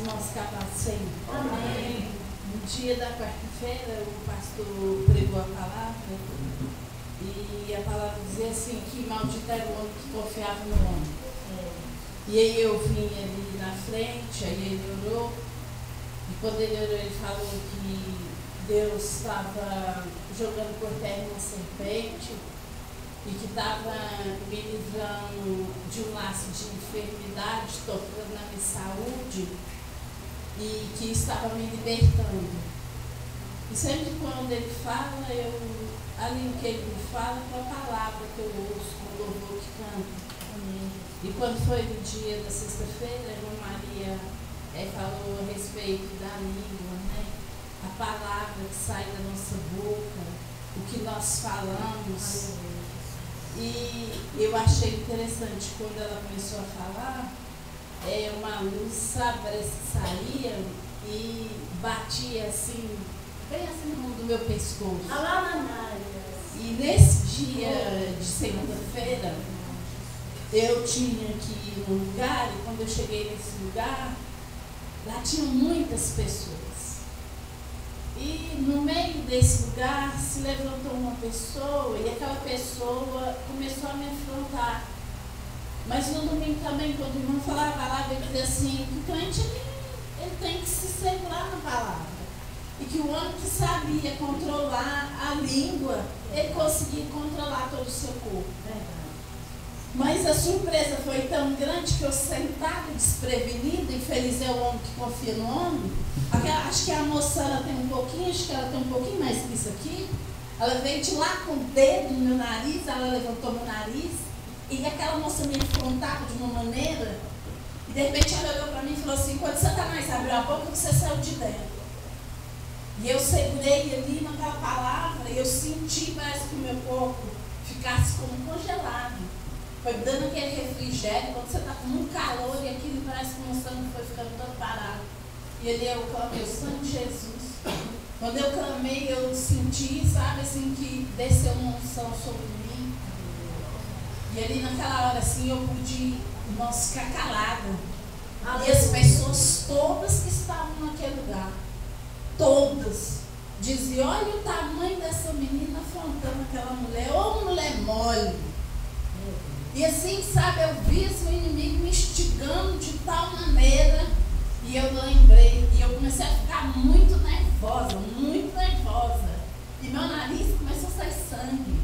irmãos casados Senhor. Amém. No dia da quarta-feira, o pastor pregou a palavra e a palavra dizia assim, que maldito era o homem que confiava no homem. E aí eu vim ali na frente, aí ele orou, e quando ele orou, ele falou que Deus estava jogando por terra uma serpente e que estava me livrando de um laço de enfermidade, tocando na minha saúde, e que estava me libertando. E sempre quando ele fala, ali o que ele me fala é a palavra que eu ouço, o louvor que canta. E quando foi no dia da sexta-feira, a irmã Maria falou a respeito da língua, né? A palavra que sai da nossa boca, o que nós falamos. E eu achei interessante quando ela começou a falar, uma luz, sabe, parece que saía e batia assim, bem assim no meu pescoço. E nesse dia de segunda-feira, eu tinha que ir num lugar, e quando eu cheguei nesse lugar, lá tinham muitas pessoas. E no meio desse lugar se levantou uma pessoa e aquela pessoa começou a me afrontar. Mas no domingo também, quando o irmão falava a palavra, ele dizia assim, que o crente ele tem que se segurar na palavra. E que o homem que sabia controlar a língua, ele conseguia controlar todo o seu corpo. Mas a surpresa foi tão grande que eu sentado desprevenida, e feliz é o homem que confia no homem. Acho que a moça ela tem um pouquinho, acho que ela tem um pouquinho mais que isso aqui. Ela veio de lá com o dedo no meu nariz, ela levantou meu nariz, e aquela moça me afrontava de uma maneira, e de repente ela olhou para mim e falou assim, quando Satanás abriu a boca, você saiu de dentro. E eu segurei ali naquela palavra, e eu senti, parece que o meu corpo ficasse como congelado. Foi dando aquele refrigério, quando você está com muito calor e aquilo parece que o meu sangue foi ficando todo parado. E ali eu clamei, o sangue de Jesus. Quando eu clamei, eu senti, sabe, assim, que desceu uma unção sobre mim. E ali naquela hora, assim, eu pude, irmãos, ficar calada. E as pessoas todas que estavam naquele lugar, todas, diziam, olha o tamanho dessa menina afrontando aquela mulher, ô mulher mole. E assim, sabe, eu vi o inimigo me instigando de tal maneira, e eu lembrei, e eu comecei a ficar muito nervosa, e meu nariz começou a sair sangue,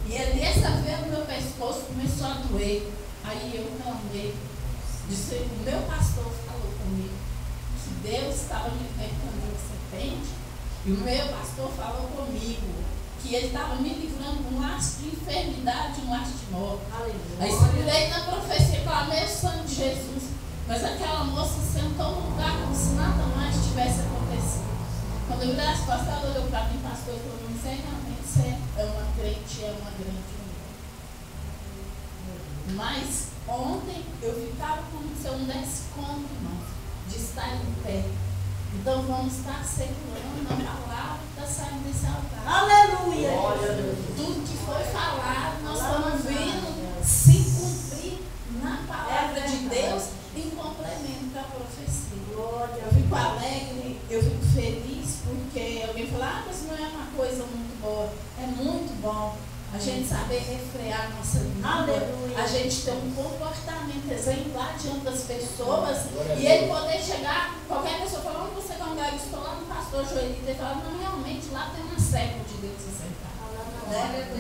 e ali essa veia no meu pescoço começou a doer. Aí eu clamei, disse, o meu pastor falou comigo, que Deus estava me libertando da serpente, e o meu pastor falou comigo, que ele estava me livrando de um laço de enfermidade, de um laço de morte. Aí segurei na profecia, clamei o sangue de Jesus. Mas aquela moça sentou no lugar como se nada mais tivesse acontecido. Quando eu virei as costas, ela olhou para mim, pastor, e falou, não sei realmente se é uma crente, é uma grande mulher. Mas ontem eu ficava como se eu não desse conta, irmão, de estar em pé. Então vamos estar segurando a palavra que está saindo desse altar. Aleluia! Tudo que foi falado, nós estamos vendo se cumprir na palavra de Deus em complemento da profecia. Eu fico alegre, eu fico feliz, porque alguém fala, mas não é uma coisa muito boa. É muito bom a gente saber refrear a nossa língua, a gente ter um comportamento exemplar diante das pessoas, e ele poder chegar, qualquer pessoa falando, onde você congregar, estou lá no pastor Joelito, ele fala, não, realmente lá tem uma serva de Deus sentada.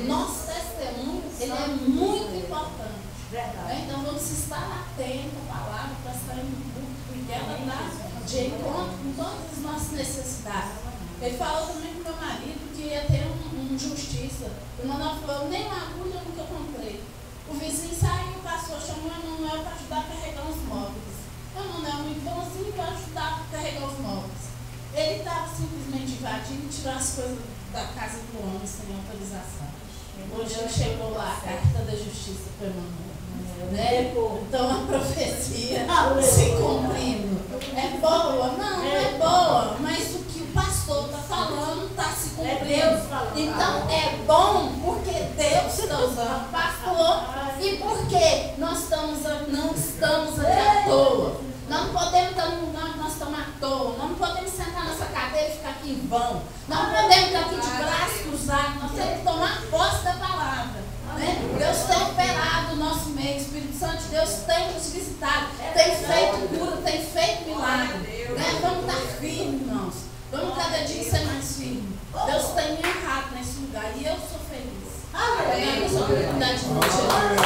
Nosso testemunho, ele é muito importante. Então vamos estar atentos à palavra para estar em culto, porque ela está de encontro com todas as nossas necessidades. Ele falou também com meu marido que ia ter um justiça. O Manuel falou, nem uma agulha eu nunca comprei. O vizinho saiu, passou, chamou o Manuel para ajudar a carregar os móveis. O Manuel muito bonzinho para ajudar a carregar os móveis. Ele estava simplesmente invadindo e tirou as coisas da casa do homem sem autorização. Hoje chegou lá a carta da justiça para o Manuel. Né? Então a profecia se cumprindo. É boa? Não é boa, mas o que o pastor está falando está se cumprindo. Então é bom porque Deus está usando o pastor e porque nós não estamos ali à toa. Nós não podemos estar num lugar que nós estamos em vão. Nós não podemos estar aqui de braço cruzado, nós temos que tomar posse da palavra. Né? Deus tem operado o nosso meio, o Espírito Santo de Deus tem nos visitado, tem feito cura, tem feito milagre. Né? Vamos estar firmes, irmãos. Vamos cada dia ser mais firmes. Deus tem me honrado nesse lugar e eu sou feliz. Amém. Essa oportunidade de Jesus.